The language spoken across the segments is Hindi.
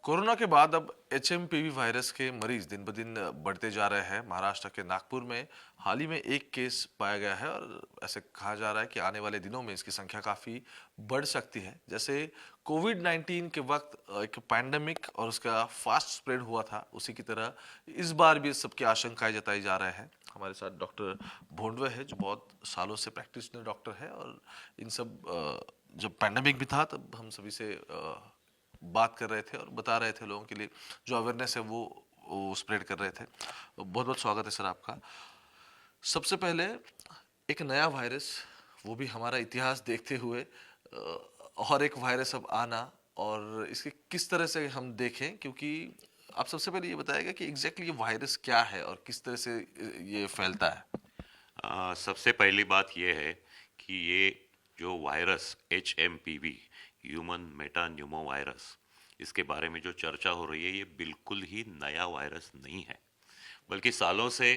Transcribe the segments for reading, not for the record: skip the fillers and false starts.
कोरोना के बाद अब एचएमपीवी वायरस के मरीज दिन ब दिन बढ़ते जा रहे हैं। महाराष्ट्र के नागपुर में हाल ही में एक केस पाया गया है और ऐसे कहा जा रहा है कि आने वाले दिनों में इसकी संख्या काफी बढ़ सकती है। जैसे कोविड 19 के वक्त एक पैंडेमिक और उसका फास्ट स्प्रेड हुआ था, उसी की तरह इस बार भी इस सबकी आशंकाएं जताई जा रहे हैं। हमारे साथ डॉक्टर भोंडवे है जो बहुत सालों से प्रैक्टिशनर डॉक्टर है और इन सब जब पैंडेमिक भी था तब हम सभी से बात कर रहे थे और बता रहे थे लोगों के लिए जो अवेयरनेस है वो स्प्रेड कर रहे थे। बहुत बहुत स्वागत है सर आपका। सबसे पहले एक नया वायरस, वो भी हमारा इतिहास देखते हुए और एक वायरस अब आना और इसके किस तरह से हम देखें, क्योंकि आप सबसे पहले ये बताएगा कि एग्जैक्टली ये वायरस क्या है और किस तरह से ये फैलता है। सबसे पहली बात यह है कि ये जो virus HMPV human Meta Numa virus, इसके बारे में जो चर्चा हो रही है ये बिल्कुल ही नया वायरस नहीं है, बल्कि सालों से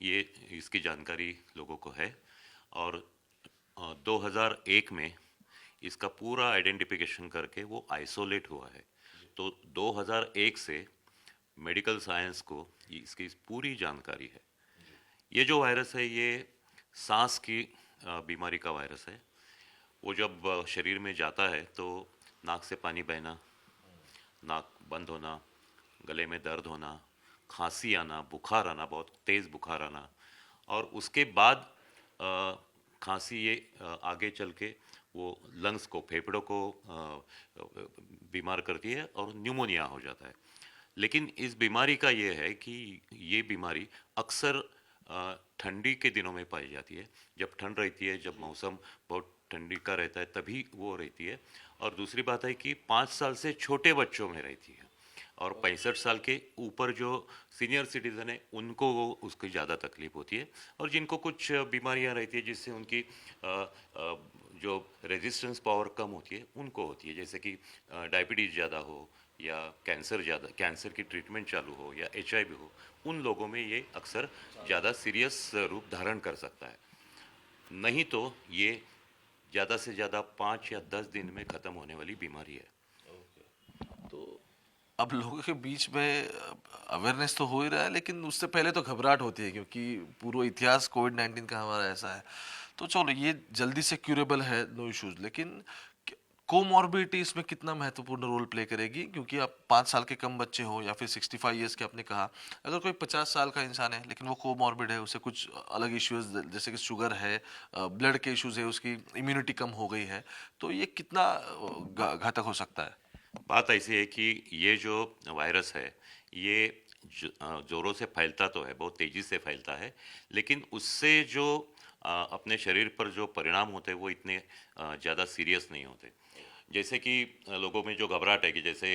ये इसकी जानकारी लोगों को है। और 2001 में इसका पूरा आइडेंटिफिकेशन करके वो आइसोलेट हुआ है। तो 2001 से मेडिकल साइंस को इसकी पूरी जानकारी है। ये जो वायरस है ये सांस की बीमारी का वायरस है। वो जब शरीर में जाता है तो नाक से पानी बहना, नाक बंद होना, गले में दर्द होना, खांसी आना, बुखार आना, बहुत तेज़ बुखार आना, और उसके बाद अ, खांसी ये आगे चल के वो लंग्स को, फेफड़ों को बीमार करती है और न्यूमोनिया हो जाता है। लेकिन इस बीमारी का ये है कि ये बीमारी अक्सर ठंडी के दिनों में पाई जाती है। जब ठंड रहती है, जब मौसम बहुत ठंडी का रहता है तभी वो रहती है। और दूसरी बात है कि 5 साल से छोटे बच्चों में रहती है, और 65 साल के ऊपर जो सीनियर सिटीज़न है उनको वो उसकी ज़्यादा तकलीफ होती है। और जिनको कुछ बीमारियां रहती है जिससे उनकी जो रेजिस्टेंस पावर कम होती है उनको होती है, जैसे कि डायबिटीज़ ज़्यादा हो, या कैंसर की ट्रीटमेंट चालू हो, या HIV हो, उन लोगों में ये अक्सर ज़्यादा सीरियस रूप धारण कर सकता है। नहीं तो ये ज़्यादा से ज़्यादा 5 या 10 दिन में ख़त्म होने वाली बीमारी है। तो अब लोगों के बीच में अवेयरनेस तो हो ही रहा है, लेकिन उससे पहले तो घबराहट होती है क्योंकि पूरा इतिहास कोविड 19 का हमारा ऐसा है। तो चलो ये जल्दी से क्यूरेबल है, नो इश्यूज, लेकिन कोमॉर्बिडिटी इसमें कितना महत्वपूर्ण रोल प्ले करेगी, क्योंकि आप 5 साल के कम बच्चे हो या फिर 65 ईयर्स के, आपने कहा अगर कोई 50 साल का इंसान है लेकिन वो कोमॉर्बिड है, उसे कुछ अलग इश्यूज जैसे कि शुगर है, ब्लड के इश्यूज है, उसकी इम्यूनिटी कम हो गई है, तो ये कितना घातक हो सकता है। बात ऐसी है कि ये जो वायरस है ये ज़ोरों से फैलता तो है, बहुत तेज़ी से फैलता है, लेकिन उससे जो अपने शरीर पर जो परिणाम होते हैं वो इतने ज़्यादा सीरियस नहीं होते। जैसे कि लोगों में जो घबराहट है कि जैसे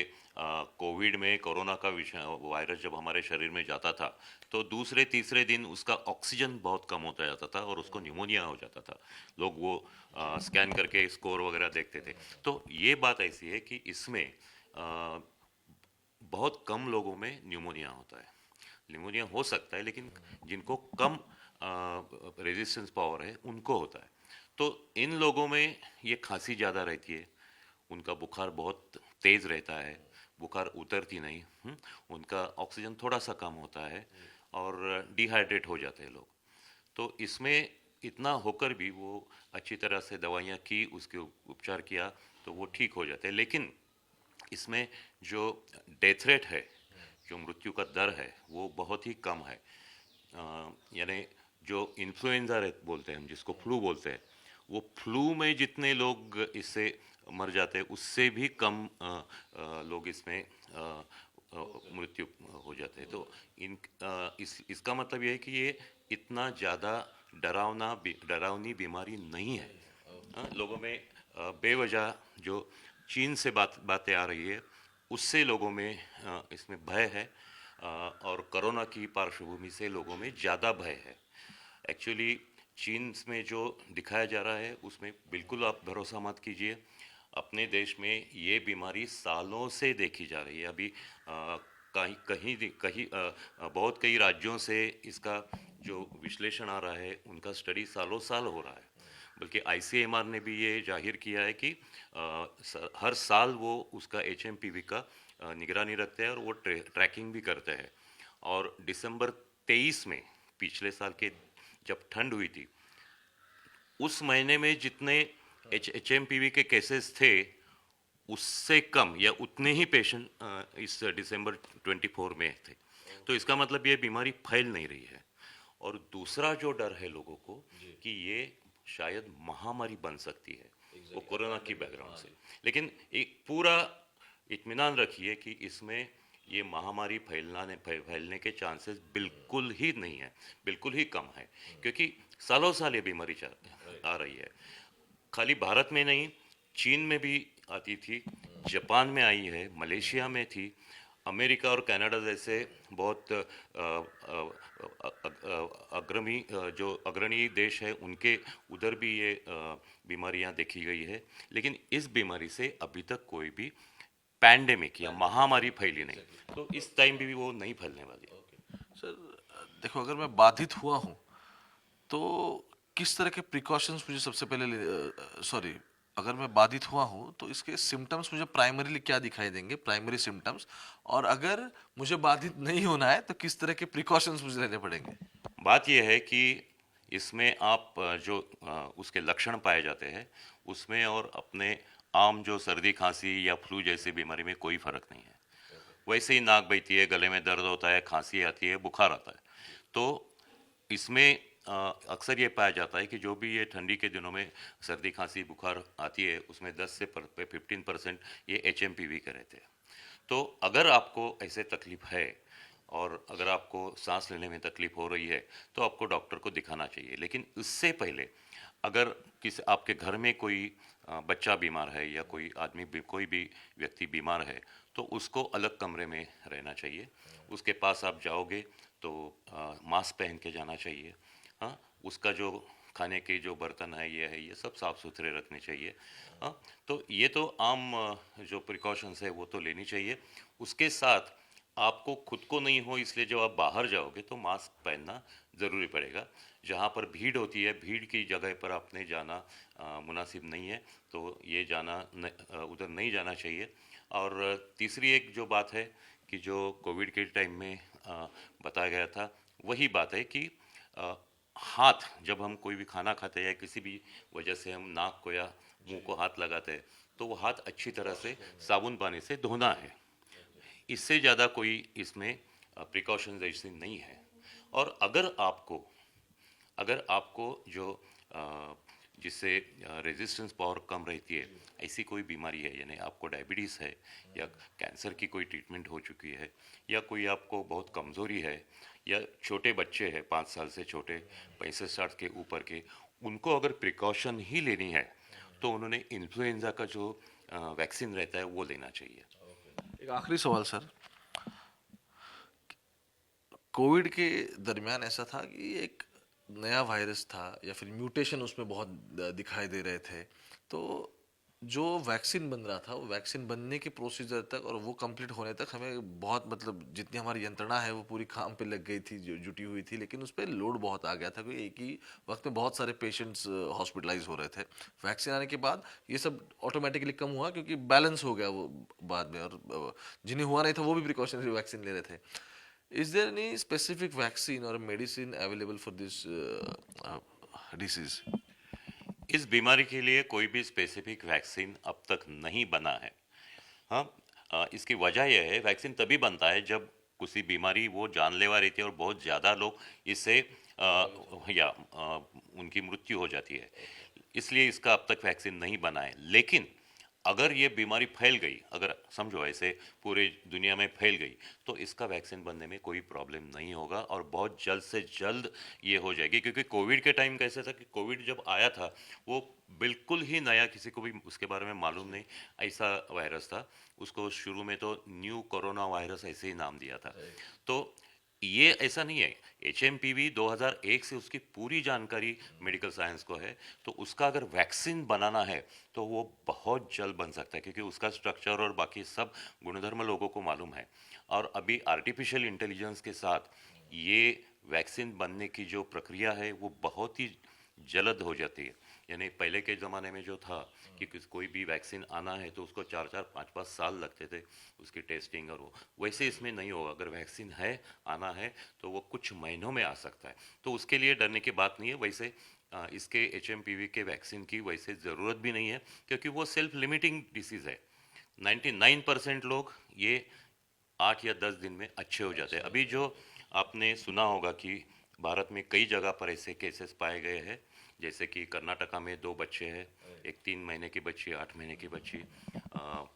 कोविड में कोरोना का विषय वायरस जब हमारे शरीर में जाता था तो दूसरे तीसरे दिन उसका ऑक्सीजन बहुत कम होता जाता था और उसको न्यूमोनिया हो जाता था। लोग वो स्कैन करके स्कोर वगैरह देखते थे। तो ये बात ऐसी है कि इसमें अ, बहुत कम लोगों में न्यूमोनिया होता है। न्यूमोनिया हो सकता है लेकिन जिनको कम रेजिस्टेंस पावर है उनको होता है। तो इन लोगों में ये खांसी ज़्यादा रहती है, उनका बुखार बहुत तेज़ रहता है, बुखार उतरती नहीं, उनका ऑक्सीजन थोड़ा सा कम होता है और डिहाइड्रेट हो जाते हैं लोग। तो इसमें इतना होकर भी वो अच्छी तरह से दवाइयाँ की, उसके उपचार किया तो वो ठीक हो जाते हैं। लेकिन इसमें जो डेथ रेट है, जो मृत्यु का दर है वो बहुत ही कम है। यानी जो इन्फ्लुएंजा बोलते हैं हम, जिसको फ्लू बोलते हैं, वो फ्लू में जितने लोग इससे मर जाते हैं उससे भी कम लोग इसमें मृत्यु हो जाते हैं। तो इसका मतलब ये है कि ये इतना ज़्यादा डरावनी बीमारी नहीं है। लोगों में बेवजह जो चीन से बातें आ रही है उससे लोगों में इसमें भय है, और कोरोना की पार्श्वभूमि से लोगों में ज़्यादा भय है। एक्चुअली चीन में जो दिखाया जा रहा है उसमें बिल्कुल आप भरोसा मत कीजिए। अपने देश में ये बीमारी सालों से देखी जा रही है। अभी कहीं कहीं कहीं बहुत कई राज्यों से इसका जो विश्लेषण आ रहा है उनका स्टडी सालों साल हो रहा है। बल्कि ICMR ने भी ये जाहिर किया है कि हर साल वो उसका HMPV का निगरानी रखते हैं और वो ट्रैकिंग भी करते हैं। और दिसंबर 23 में, पिछले साल के जब ठंड हुई थी, उस महीने में जितने एचएमपीवी के केसेस थे, उससे कम या उतने ही पेशेंट इस दिसंबर 24 में थे। तो इसका मतलब ये बीमारी फैल नहीं रही है। और दूसरा जो डर है लोगों को कि ये शायद महामारी बन सकती है, वो कोरोना की बैकग्राउंड से। लेकिन एक पूरा इत्मीनान रखिए कि इसमें ये महामारी फैलने के चांसेस बिल्कुल ही नहीं है, बिल्कुल ही कम है, क्योंकि सालों साल ये बीमारी आ रही है। खाली भारत में नहीं, चीन में भी आती थी, जापान में आई है, मलेशिया में थी, अमेरिका और कनाडा जैसे बहुत जो अग्रणी देश है, उनके उधर भी ये बीमारियां देखी गई है। लेकिन इस बीमारी से अभी तक कोई भी पैंडेमिक या महामारी फैली नहीं, तो इस टाइम भी वो नहीं फैलने वाली। सर, देखो, अगर मैं बाधित हुआ हूँ तो किस तरह के प्रिकॉशंस मुझे सबसे पहले सॉरी, अगर मैं बाधित हुआ हूँ तो इसके सिम्टम्स मुझे प्राइमरीली क्या दिखाई देंगे, प्राइमरी सिम्टम्स, और अगर मुझे बाधित नहीं होना है तो किस तरह के प्रिकॉशंस मुझे लेने पड़ेंगे? बात यह है कि इसमें आप जो उसके लक्षण पाए जाते हैं, उसमें और अपने आम जो सर्दी खांसी या फ्लू जैसी बीमारी में कोई फर्क नहीं है। वैसे ही नाक बहती है, गले में दर्द होता है, खांसी आती है, बुखार आता है। तो इसमें अक्सर ये पाया जाता है कि जो भी ये ठंडी के दिनों में सर्दी खांसी बुखार आती है, उसमें 10 से 15% ये एचएमपीवी के रहते हैं। तो अगर आपको ऐसे तकलीफ है और अगर आपको सांस लेने में तकलीफ हो रही है, तो आपको डॉक्टर को दिखाना चाहिए। लेकिन उससे पहले अगर किसी आपके घर में कोई बच्चा बीमार है या कोई आदमी कोई भी व्यक्ति बीमार है, तो उसको अलग कमरे में रहना चाहिए। उसके पास आप जाओगे तो मास्क पहन के जाना चाहिए। हाँ, उसका जो खाने के जो बर्तन है, ये सब साफ सुथरे रखने चाहिए। हाँ, तो ये तो आम जो प्रिकॉशंस है वो तो लेनी चाहिए। उसके साथ आपको खुद को नहीं हो, इसलिए जब आप बाहर जाओगे तो मास्क पहनना ज़रूरी पड़ेगा। जहाँ पर भीड़ होती है, भीड़ की जगह पर आपने जाना मुनासिब नहीं है, तो ये उधर नहीं जाना चाहिए। और तीसरी एक जो बात है कि जो कोविड के टाइम में बताया गया था, वही बात है कि अ, हाथ, जब हम कोई भी खाना खाते हैं या किसी भी वजह से हम नाक को या मुंह को हाथ लगाते हैं, तो वो हाथ अच्छी तरह से साबुन पानी से धोना है। इससे ज़्यादा कोई इसमें प्रिकॉशंस ऐसी नहीं है। और अगर आपको जो जिससे रेजिस्टेंस पावर कम रहती है, ऐसी कोई बीमारी है, यानी आपको डायबिटीज़ है या कैंसर की कोई ट्रीटमेंट हो चुकी है, या कोई आपको बहुत कमज़ोरी है, या छोटे बच्चे हैं 5 साल से छोटे, 65-60 के ऊपर के, उनको अगर प्रिकॉशन ही लेनी है तो उन्होंने इन्फ्लुएंजा का जो वैक्सीन रहता है वो लेना चाहिए। एक आखिरी सवाल सर, कोविड के दरमियान ऐसा था कि एक नया वायरस था या फिर म्यूटेशन उसमें बहुत दिखाई दे रहे थे, तो जो वैक्सीन बन रहा था, वो वैक्सीन बनने के प्रोसीजर तक और वो कंप्लीट होने तक हमें बहुत, मतलब जितनी हमारी यंत्रणा है वो पूरी काम पे लग गई थी, जो जुटी हुई थी, लेकिन उस पर लोड बहुत आ गया था क्योंकि एक ही वक्त में बहुत सारे पेशेंट्स हॉस्पिटलाइज हो रहे थे। वैक्सीन आने के बाद ये सब ऑटोमेटिकली कम हुआ क्योंकि बैलेंस हो गया वो बाद में, और जिन्हें हुआ नहीं था वो भी प्रिकॉशनरी वैक्सीन ले रहे थे। Is there any specific vaccine or medicine available for this disease? इस बीमारी के लिए कोई भी स्पेसिफिक वैक्सीन अब तक नहीं बना है। हाँ, इसकी वजह यह है, वैक्सीन तभी बनता है जब किसी बीमारी वो जानलेवा रहती है और बहुत ज़्यादा लोग इससे उनकी मृत्यु हो जाती है। इसलिए इसका अब तक वैक्सीन नहीं बना है। लेकिन अगर ये बीमारी फैल गई, अगर समझो ऐसे पूरे दुनिया में फैल गई, तो इसका वैक्सीन बनने में कोई प्रॉब्लम नहीं होगा और बहुत जल्द से जल्द ये हो जाएगी। क्योंकि कोविड के टाइम कैसे था कि कोविड जब आया था, वो बिल्कुल ही नया, किसी को भी उसके बारे में मालूम नहीं, ऐसा वायरस था। उसको शुरू में तो न्यू कोरोना वायरस ऐसे ही नाम दिया था। तो ये ऐसा नहीं है। एचएमपीवी 2001 से उसकी पूरी जानकारी मेडिकल साइंस को है, तो उसका अगर वैक्सीन बनाना है तो वो बहुत जल्द बन सकता है, क्योंकि उसका स्ट्रक्चर और बाकी सब गुणधर्म लोगों को मालूम है। और अभी आर्टिफिशियल इंटेलिजेंस के साथ ये वैक्सीन बनने की जो प्रक्रिया है वो बहुत ही जल्द हो जाती है। यानी पहले के ज़माने में जो था कि कोई भी वैक्सीन आना है तो उसको 4-4 5-5 साल लगते थे उसकी टेस्टिंग और वो, वैसे इसमें नहीं होगा। अगर वैक्सीन है, आना है, तो वो कुछ महीनों में आ सकता है, तो उसके लिए डरने की बात नहीं है। वैसे इसके HMPV के वैक्सीन की वैसे ज़रूरत भी नहीं है, क्योंकि वो सेल्फ लिमिटिंग डिसीज़ है। 99% लोग ये 8 या 10 दिन में अच्छे हो जाते हैं। अभी जो आपने सुना होगा कि भारत में कई जगह पर ऐसे केसेस पाए गए हैं, जैसे कि कर्नाटका में 2 बच्चे हैं, एक 3 महीने की बच्ची, 8 महीने की बच्ची,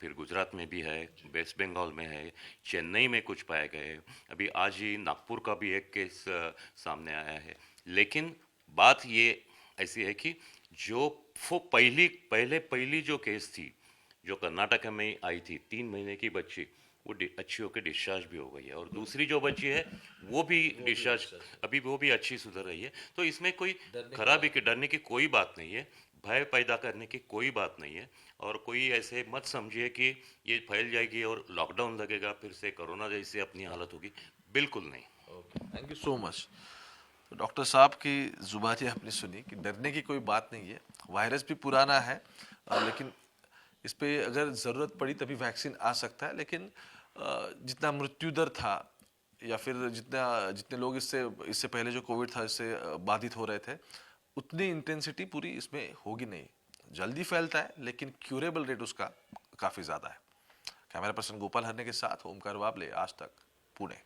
फिर गुजरात में भी है, वेस्ट बंगाल में है, चेन्नई में कुछ पाए गए हैं। अभी आज ही नागपुर का भी एक केस सामने आया है। लेकिन बात ये ऐसी है कि जो वो पहली जो केस थी, जो कर्नाटक में आई थी, 3 महीने की बच्ची, वो अच्छी होकर डिस्चार्ज भी हो गई है, और दूसरी जो बच्ची है वो भी डिस्चार्ज, अभी वो भी अच्छी सुधर रही है। तो इसमें कोई खराबी के डरने की कोई बात नहीं है, भय पैदा करने की कोई बात नहीं है। और कोई ऐसे मत समझिए कि ये फैल जाएगी और लॉकडाउन लगेगा, फिर से कोरोना जैसी अपनी हालत होगी, बिल्कुल नहीं। Thank you so much. तो डॉक्टर साहब की जुबानी आपने सुनी कि डरने की कोई बात नहीं है, वायरस भी पुराना है, लेकिन इस पे अगर ज़रूरत पड़ी तभी वैक्सीन आ सकता है। लेकिन जितना मृत्यु दर था, या फिर जितने लोग इससे इससे पहले जो कोविड था इससे बाधित हो रहे थे, उतनी इंटेंसिटी पूरी इसमें होगी नहीं। जल्दी फैलता है लेकिन क्यूरेबल रेट उसका काफ़ी ज़्यादा है। कैमरा पर्सन गोपाल हरने के साथ ओमकार वाबले, आज तक, पुणे।